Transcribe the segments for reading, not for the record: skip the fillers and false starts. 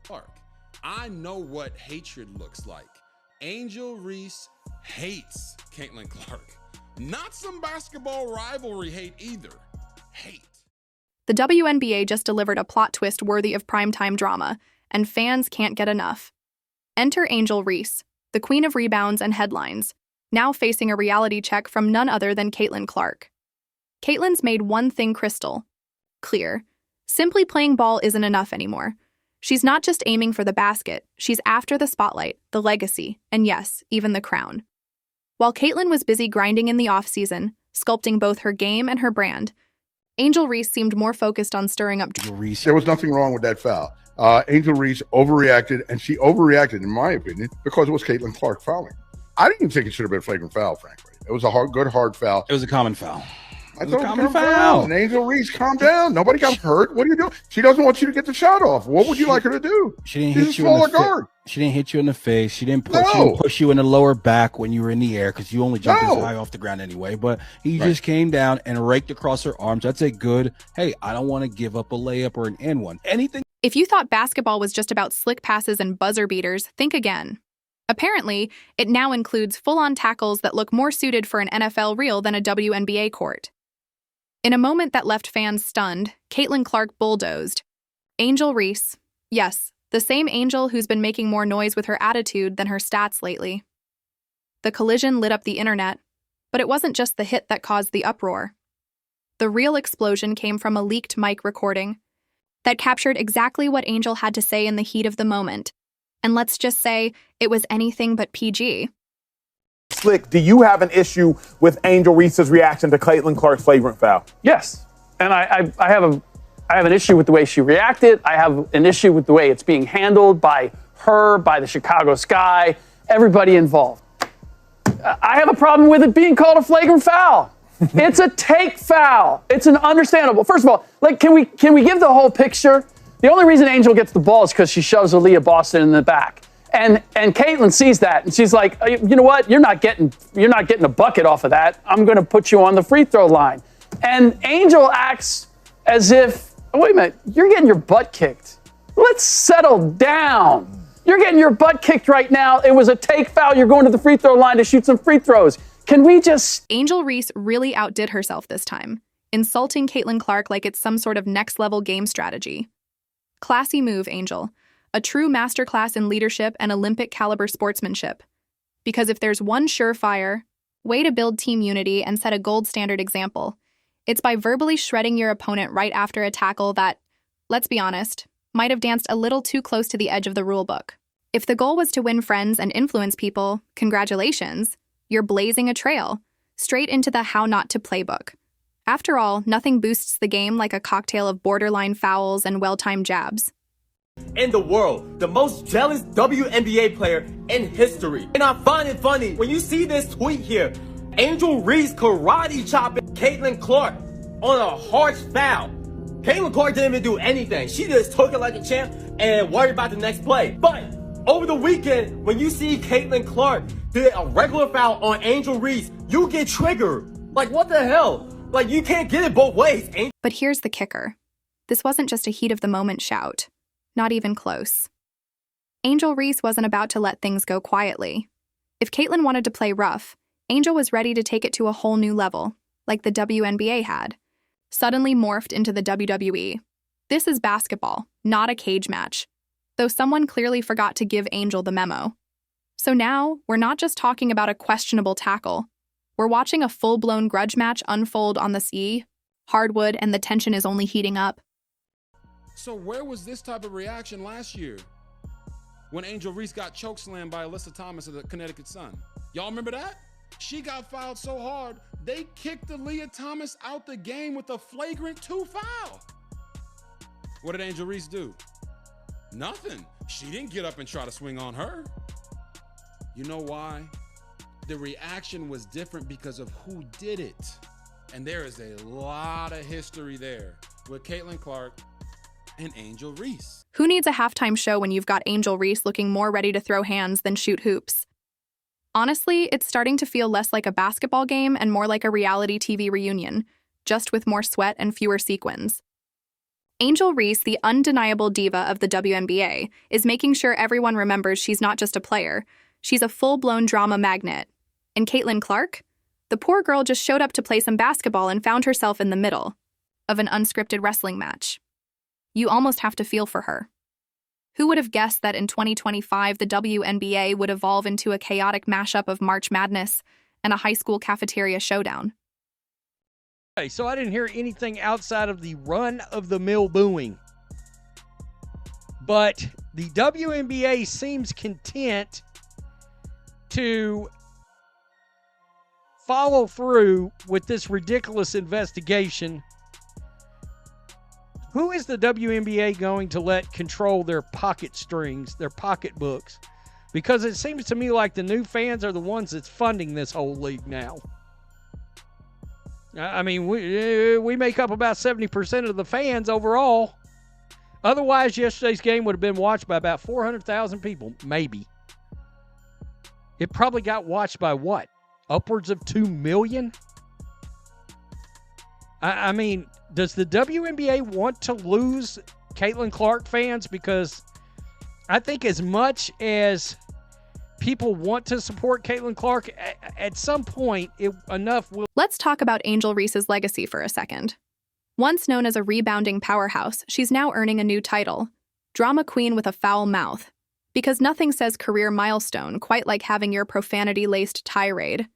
Clark. I know what hatred looks like. Angel Reese hates Caitlin Clark. Not some basketball rivalry hate either. Hate. The WNBA just delivered a plot twist worthy of primetime drama, and fans can't get enough. Enter Angel Reese, the queen of rebounds and headlines, now facing a reality check from none other than Caitlin Clark. Caitlin's made one thing crystal clear. Simply playing ball isn't enough anymore. She's not just aiming for the basket, she's after the spotlight, the legacy, and yes, even the crown. While Caitlin was busy grinding in the off-season, sculpting both her game and her brand, Angel Reese seemed more focused on stirring up. There was nothing wrong with that foul. Angel Reese overreacted, and she overreacted, in my opinion, because it was Caitlin Clark fouling. I didn't even think it should have been a flagrant foul, frankly. It was a good, hard foul. It was a common foul. I thought it was a common foul. And Angel Reese, calm down. Nobody got hurt. What are you doing? She doesn't want you to get the shot off. What would you like her to do? She didn't hit you in the face. She didn't hit you in the face. She didn't push you in the lower back when you were in the air because you only jumped as high off the ground anyway. But he just came down and raked across her arms. That's a good, hey, I don't want to give up a layup or an and one. Anything. If you thought basketball was just about slick passes and buzzer beaters, think again. Apparently, it now includes full-on tackles that look more suited for an NFL reel than a WNBA court. In a moment that left fans stunned, Caitlin Clark bulldozed. Angel Reese, yes, the same Angel who's been making more noise with her attitude than her stats lately. The collision lit up the internet, but it wasn't just the hit that caused the uproar. The real explosion came from a leaked mic recording that captured exactly what Angel had to say in the heat of the moment. And let's just say it was anything but PG. Slick, do you have an issue with Angel Reese's reaction to Caitlin Clark's flagrant foul? Yes, and I have an issue with the way she reacted. I have an issue with the way it's being handled by her, by the Chicago Sky, everybody involved. I have a problem with it being called a flagrant foul. It's a take foul. It's an understandable. First of all, like, can we give the whole picture? The only reason Angel gets the ball is because she shoves Aaliyah Boston in the back. And Caitlin sees that, and she's like, you know what? You're not getting a bucket off of that. I'm going to put you on the free throw line. And Angel acts as if, oh, wait a minute, you're getting your butt kicked. Let's settle down. You're getting your butt kicked right now. It was a take foul. You're going to the free throw line to shoot some free throws. Can we just... Angel Reese really outdid herself this time, insulting Caitlin Clark like it's some sort of next-level game strategy. Classy move, Angel. A true masterclass in leadership and Olympic-caliber sportsmanship. Because if there's one surefire way to build team unity and set a gold standard example, it's by verbally shredding your opponent right after a tackle that, let's be honest, might have danced a little too close to the edge of the rulebook. If the goal was to win friends and influence people, congratulations, you're blazing a trail, straight into the how not to playbook. After all, nothing boosts the game like a cocktail of borderline fouls and well-timed jabs. In the world, the most jealous WNBA player in history. And I find it funny when you see this tweet here. Angel Reese karate chopping Caitlin Clark on a harsh foul. Caitlin Clark didn't even do anything. She just took it like a champ and worried about the next play. But over the weekend, when you see Caitlin Clark did a regular foul on Angel Reese, you get triggered. Like, what the hell? Like, you can't get it both ways. But here's the kicker. This wasn't just a heat-of-the-moment shout. Not even close. Angel Reese wasn't about to let things go quietly. If Caitlin wanted to play rough, Angel was ready to take it to a whole new level, like the WNBA had. Suddenly morphed into the WWE. This is basketball, not a cage match. Though someone clearly forgot to give Angel the memo. So now, we're not just talking about a questionable tackle. We're watching a full-blown grudge match unfold on the sea, hardwood, and the tension is only heating up. So where was this type of reaction last year when Angel Reese got chokeslammed by Alyssa Thomas of the Connecticut Sun? Y'all remember that? She got fouled so hard, they kicked Aaliyah Thomas out the game with a flagrant 2 foul. What did Angel Reese do? Nothing. She didn't get up and try to swing on her. You know why? The reaction was different because of who did it. And there is a lot of history there with Caitlin Clark and Angel Reese. Who needs a halftime show when you've got Angel Reese looking more ready to throw hands than shoot hoops? Honestly, it's starting to feel less like a basketball game and more like a reality TV reunion, just with more sweat and fewer sequins. Angel Reese, the undeniable diva of the WNBA, is making sure everyone remembers she's not just a player, she's a full-blown drama magnet. And Caitlin Clark? The poor girl just showed up to play some basketball and found herself in the middle of an unscripted wrestling match. You almost have to feel for her. Who would have guessed that in 2025 the WNBA would evolve into a chaotic mashup of March Madness and a high school cafeteria showdown? Okay, so I didn't hear anything outside of the run-of-the-mill booing. But the WNBA seems content to follow through with this ridiculous investigation. Who is the WNBA going to let control their pocket strings, their pocketbooks? Because it seems to me like the new fans are the ones that's funding this whole league now. I mean, we make up about 70% of the fans overall. Otherwise, yesterday's game would have been watched by about 400,000 people, maybe. It probably got watched by what? Upwards of 2 million? I mean, does the WNBA want to lose Caitlin Clark fans? Because I think as much as people want to support Caitlin Clark, at some point, enough will... Let's talk about Angel Reese's legacy for a second. Once known as a rebounding powerhouse, she's now earning a new title, Drama Queen with a Foul Mouth. Because nothing says career milestone quite like having your profanity-laced tirade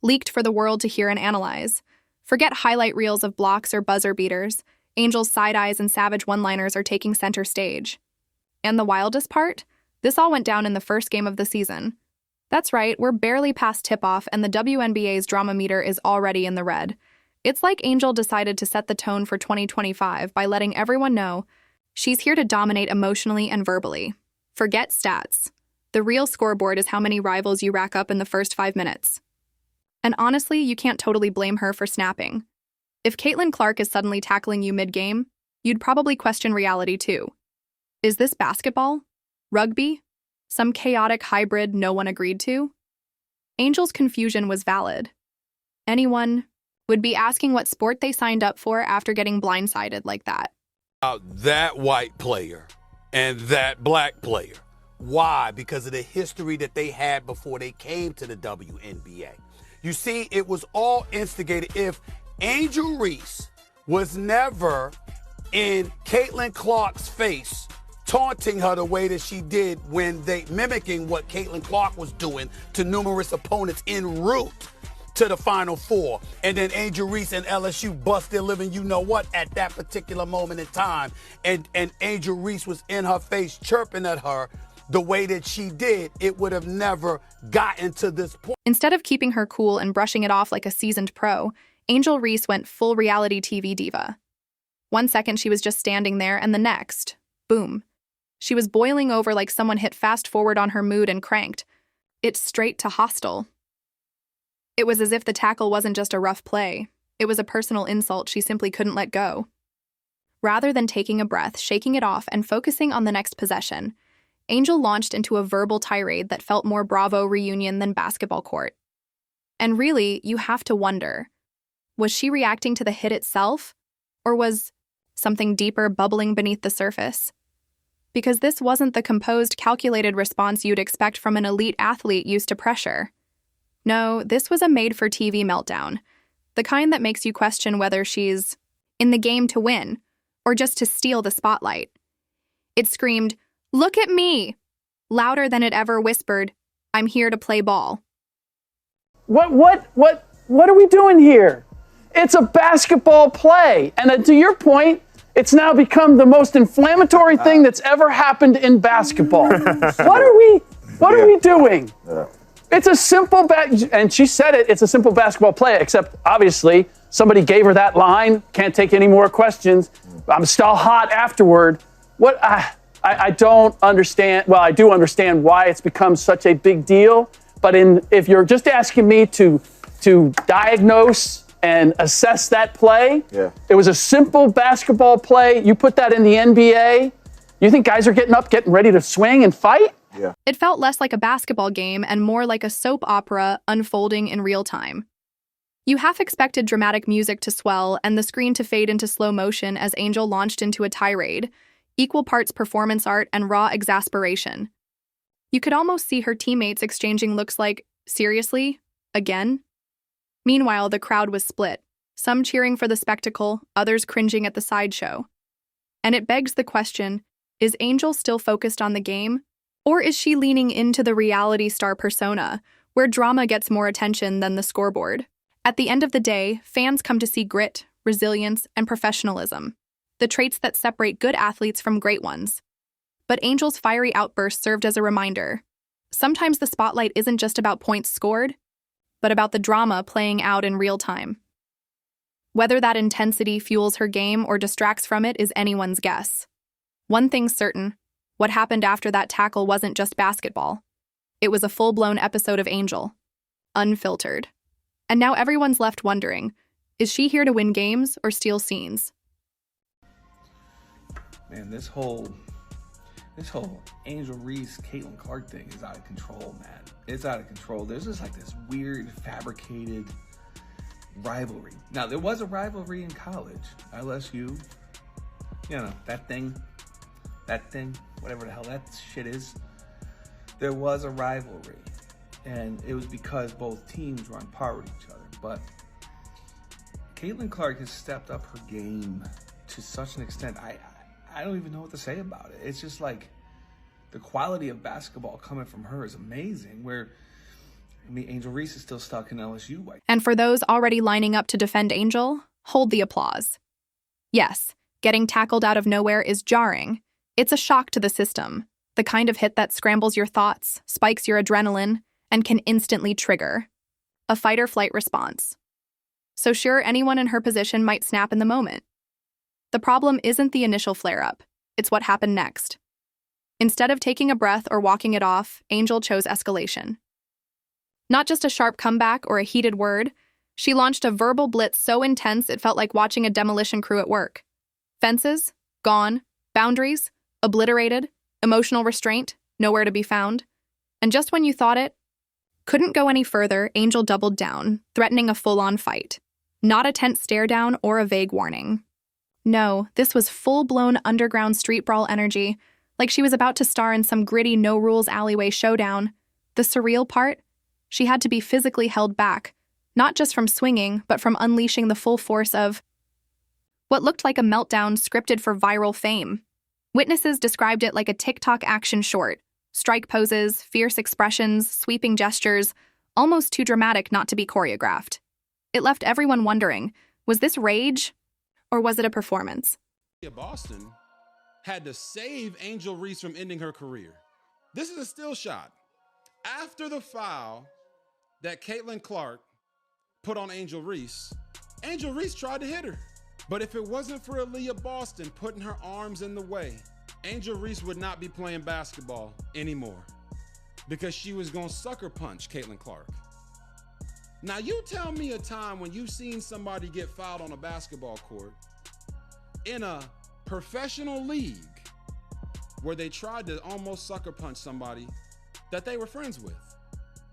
leaked for the world to hear and analyze. Forget highlight reels of blocks or buzzer beaters. Angel's side eyes and savage one-liners are taking center stage. And the wildest part? This all went down in the first game of the season. That's right, we're barely past tip-off and the WNBA's drama meter is already in the red. It's like Angel decided to set the tone for 2025 by letting everyone know she's here to dominate emotionally and verbally. Forget stats. The real scoreboard is how many rivals you rack up in the first 5 minutes. And honestly, you can't totally blame her for snapping. If Caitlin Clark is suddenly tackling you mid-game, you'd probably question reality too. Is this basketball? Rugby? Some chaotic hybrid no one agreed to? Angel's confusion was valid. Anyone would be asking what sport they signed up for after getting blindsided like that. That white player and that black player. Why? Because of the history that they had before they came to the WNBA. You see, it was all instigated. If Angel Reese was never in Caitlin Clark's face, taunting her the way that she did when they mimicking what Caitlin Clark was doing to numerous opponents en route to the Final Four. And then Angel Reese and LSU bust their living you-know-what at that particular moment in time. And Angel Reese was in her face chirping at her the way that she did, it would have never gotten to this point. Instead of keeping her cool and brushing it off like a seasoned pro, Angel Reese went full reality TV diva. 1 second she was just standing there, and the next, boom. She was boiling over like someone hit fast forward on her mood and cranked it straight to hostile. It was as if the tackle wasn't just a rough play. It was a personal insult she simply couldn't let go. Rather than taking a breath, shaking it off, and focusing on the next possession, Angel launched into a verbal tirade that felt more Bravo reunion than basketball court. And really, you have to wonder, was she reacting to the hit itself, or was something deeper bubbling beneath the surface? Because this wasn't the composed, calculated response you'd expect from an elite athlete used to pressure. No, this was a made-for-TV meltdown, the kind that makes you question whether she's in the game to win, or just to steal the spotlight. It screamed, "Look at me!" louder than it ever whispered, "I'm here to play ball." What are we doing here? It's a basketball play. And to your point, it's now become the most inflammatory thing that's ever happened in basketball. What are we doing? It's a simple and she said it, it's a simple basketball play, except obviously somebody gave her that line, can't take any more questions. I'm still hot afterward. I don't understand. Well, I do understand why it's become such a big deal. But if you're just asking me to diagnose and assess that play, it was a simple basketball play. You put that in the NBA, you think guys are getting up, getting ready to swing and fight? Yeah. It felt less like a basketball game and more like a soap opera unfolding in real time. You half expected dramatic music to swell and the screen to fade into slow motion as Angel launched into a tirade, equal parts performance art and raw exasperation. You could almost see her teammates exchanging looks like, seriously? Again? Meanwhile, the crowd was split, some cheering for the spectacle, others cringing at the sideshow. And it begs the question, is Angel still focused on the game? Or is she leaning into the reality star persona, where drama gets more attention than the scoreboard? At the end of the day, fans come to see grit, resilience, and professionalism, the traits that separate good athletes from great ones. But Angel's fiery outburst served as a reminder. Sometimes the spotlight isn't just about points scored, but about the drama playing out in real time. Whether that intensity fuels her game or distracts from it is anyone's guess. One thing's certain, what happened after that tackle wasn't just basketball. It was a full-blown episode of Angel. Unfiltered. And now everyone's left wondering, is she here to win games or steal scenes? Man, this whole Angel Reese, Caitlin Clark thing is out of control, man. It's out of control. There's just like this weird, fabricated rivalry. Now, there was a rivalry in college. LSU, that thing, whatever the hell that shit is. There was a rivalry. And it was because both teams were on par with each other. But Caitlin Clark has stepped up her game to such an extent, I don't even know what to say about it. It's just like the quality of basketball coming from her is amazing. Angel Reese is still stuck in LSU. And for those already lining up to defend Angel, hold the applause. Yes, getting tackled out of nowhere is jarring. It's a shock to the system, the kind of hit that scrambles your thoughts, spikes your adrenaline, and can instantly trigger a fight-or-flight response. So sure, anyone in her position might snap in the moment. The problem isn't the initial flare-up, it's what happened next. Instead of taking a breath or walking it off, Angel chose escalation. Not just a sharp comeback or a heated word, she launched a verbal blitz so intense it felt like watching a demolition crew at work. Fences, gone, boundaries, obliterated, emotional restraint, nowhere to be found. And just when you thought it couldn't go any further, Angel doubled down, threatening a full-on fight. Not a tense stare-down or a vague warning. No, this was full-blown underground street brawl energy, like she was about to star in some gritty no-rules alleyway showdown. The surreal part? She had to be physically held back, not just from swinging, but from unleashing the full force of what looked like a meltdown scripted for viral fame. Witnesses described it like a TikTok action short. Strike poses, fierce expressions, sweeping gestures, almost too dramatic not to be choreographed. It left everyone wondering, was this rage, or was it a performance? Boston had to save Angel Reese from ending her career. This is a still shot. After the foul that Caitlin Clark put on Angel Reese tried to hit her. But if it wasn't for Aaliyah Boston putting her arms in the way, Angel Reese would not be playing basketball anymore because she was going to sucker punch Caitlin Clark. Now, you tell me a time when you've seen somebody get fouled on a basketball court in a professional league where they tried to almost sucker punch somebody that they were friends with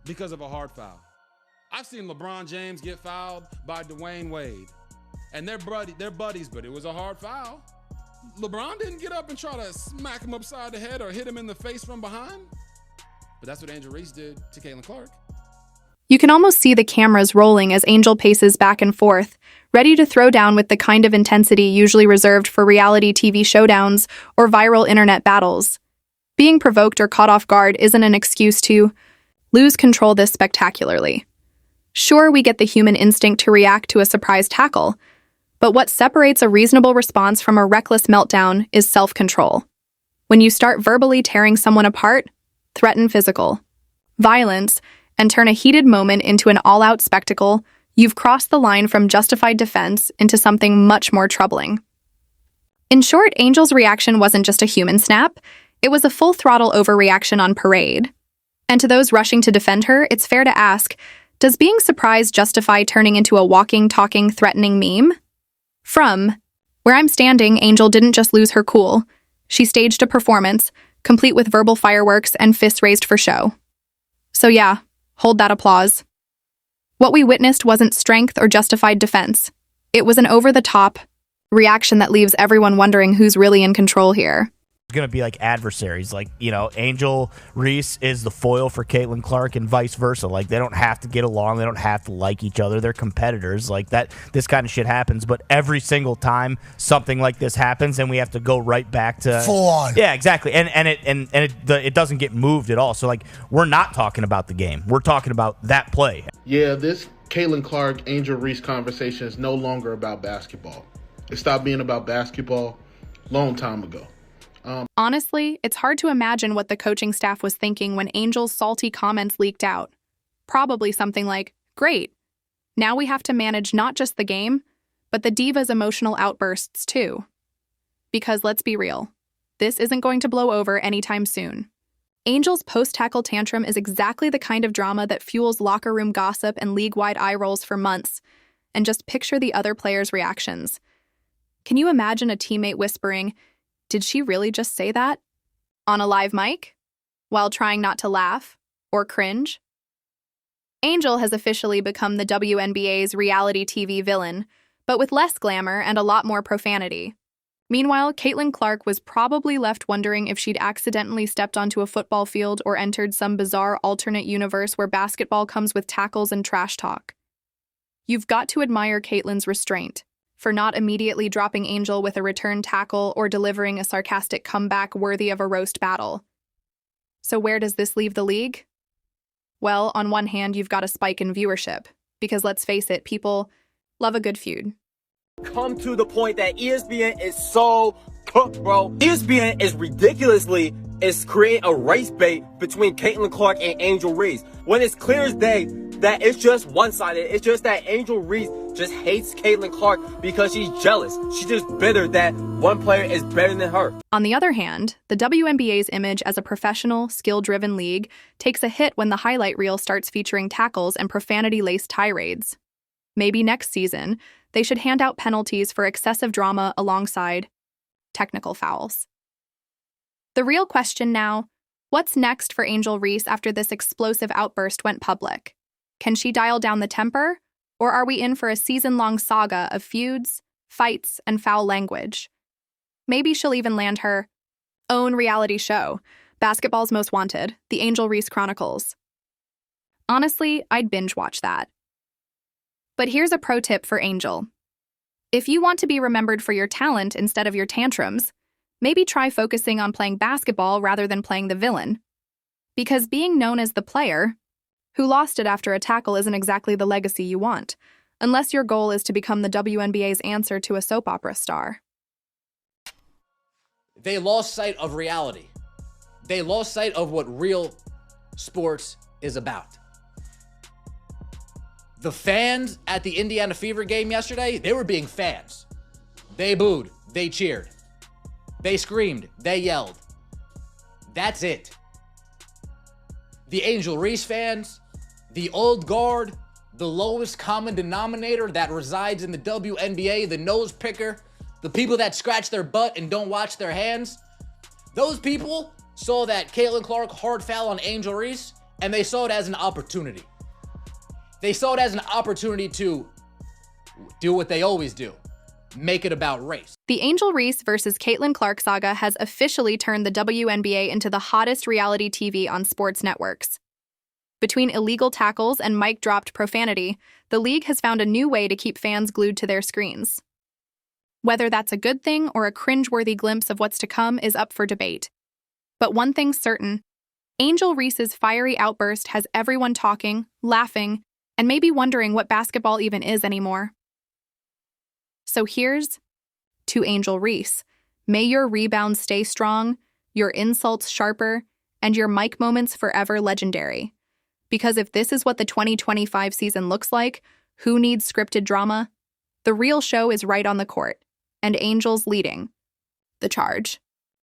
because of a hard foul. I've seen LeBron James get fouled by Dwayne Wade, and they're buddies, but it was a hard foul. LeBron didn't get up and try to smack him upside the head or hit him in the face from behind. But that's what Angel Reese did to Caitlin Clark. You can almost see the cameras rolling as Angel paces back and forth, ready to throw down with the kind of intensity usually reserved for reality TV showdowns or viral internet battles. Being provoked or caught off guard isn't an excuse to lose control this spectacularly. Sure, we get the human instinct to react to a surprise tackle, but what separates a reasonable response from a reckless meltdown is self-control. When you start verbally tearing someone apart, threaten physical violence, and turn a heated moment into an all-out spectacle, you've crossed the line from justified defense into something much more troubling. In short, Angel's reaction wasn't just a human snap, it was a full-throttle overreaction on parade. And to those rushing to defend her, it's fair to ask, does being surprised justify turning into a walking, talking, threatening meme? From where I'm standing, Angel didn't just lose her cool. She staged a performance, complete with verbal fireworks and fists raised for show. So yeah, hold that applause. What we witnessed wasn't strength or justified defense. It was an over-the-top reaction that leaves everyone wondering who's really in control here. Going to be like adversaries, like, you know, Angel Reese is the foil for Caitlin Clark and vice versa. Like, they don't have to get along, they don't have to like each other, they're competitors. Like, that, this kind of shit happens, but every single time something like this happens, and we have to go right back to full on. Yeah, exactly. And it doesn't get moved at all. So, like, we're not talking about the game, we're talking about that play. Yeah, this Caitlin Clark Angel Reese conversation is no longer about basketball. It stopped being about basketball long time ago. Honestly, it's hard to imagine what the coaching staff was thinking when Angel's salty comments leaked out. Probably something like, great, now we have to manage not just the game, but the diva's emotional outbursts too. Because let's be real, this isn't going to blow over anytime soon. Angel's post-tackle tantrum is exactly the kind of drama that fuels locker room gossip and league-wide eye rolls for months. And just picture the other players' reactions. Can you imagine a teammate whispering, "Did she really just say that?" on a live mic, while trying not to laugh or cringe? Angel has officially become the WNBA's reality TV villain, but with less glamour and a lot more profanity. Meanwhile, Caitlin Clark was probably left wondering if she'd accidentally stepped onto a football field or entered some bizarre alternate universe where basketball comes with tackles and trash talk. You've got to admire Caitlin's restraint for not immediately dropping Angel with a return tackle or delivering a sarcastic comeback worthy of a roast battle. So where does this leave the league? Well, on one hand, you've got a spike in viewership, because let's face it, people love a good feud. Come to the point that ESPN is so cooked, bro. ESPN is creating a race bait between Caitlin Clark and Angel Reese, when it's clear as day that it's just one-sided. It's just that Angel Reese just hates Caitlin Clark because she's jealous. She's just bitter that one player is better than her. On the other hand, the WNBA's image as a professional, skill-driven league takes a hit when the highlight reel starts featuring tackles and profanity-laced tirades. Maybe next season, they should hand out penalties for excessive drama alongside technical fouls. The real question now, what's next for Angel Reese after this explosive outburst went public? Can she dial down the temper, or are we in for a season-long saga of feuds, fights, and foul language? Maybe she'll even land her own reality show, Basketball's Most Wanted, The Angel Reese Chronicles. Honestly, I'd binge watch that. But here's a pro tip for Angel. If you want to be remembered for your talent instead of your tantrums, maybe try focusing on playing basketball rather than playing the villain. Because being known as the player who lost it after a tackle isn't exactly the legacy you want, unless your goal is to become the WNBA's answer to a soap opera star. They lost sight of reality. They lost sight of what real sports is about. The fans at the Indiana Fever game yesterday, they were being fans. They booed, they cheered, they screamed, they yelled. That's it. The Angel Reese fans, the old guard, the lowest common denominator that resides in the WNBA, the nose picker, the people that scratch their butt and don't watch their hands, those people saw that Caitlin Clark hard foul on Angel Reese, and they saw it as an opportunity. They saw it as an opportunity to do what they always do, make it about race. The Angel Reese versus Caitlin Clark saga has officially turned the WNBA into the hottest reality TV on sports networks. Between illegal tackles and mic-dropped profanity, the league has found a new way to keep fans glued to their screens. Whether that's a good thing or a cringe-worthy glimpse of what's to come is up for debate. But one thing's certain, Angel Reese's fiery outburst has everyone talking, laughing, and maybe wondering what basketball even is anymore. So here's to Angel Reese. May your rebounds stay strong, your insults sharper, and your mic moments forever legendary. Because if this is what the 2025 season looks like, who needs scripted drama? The real show is right on the court, and Angel's leading the charge.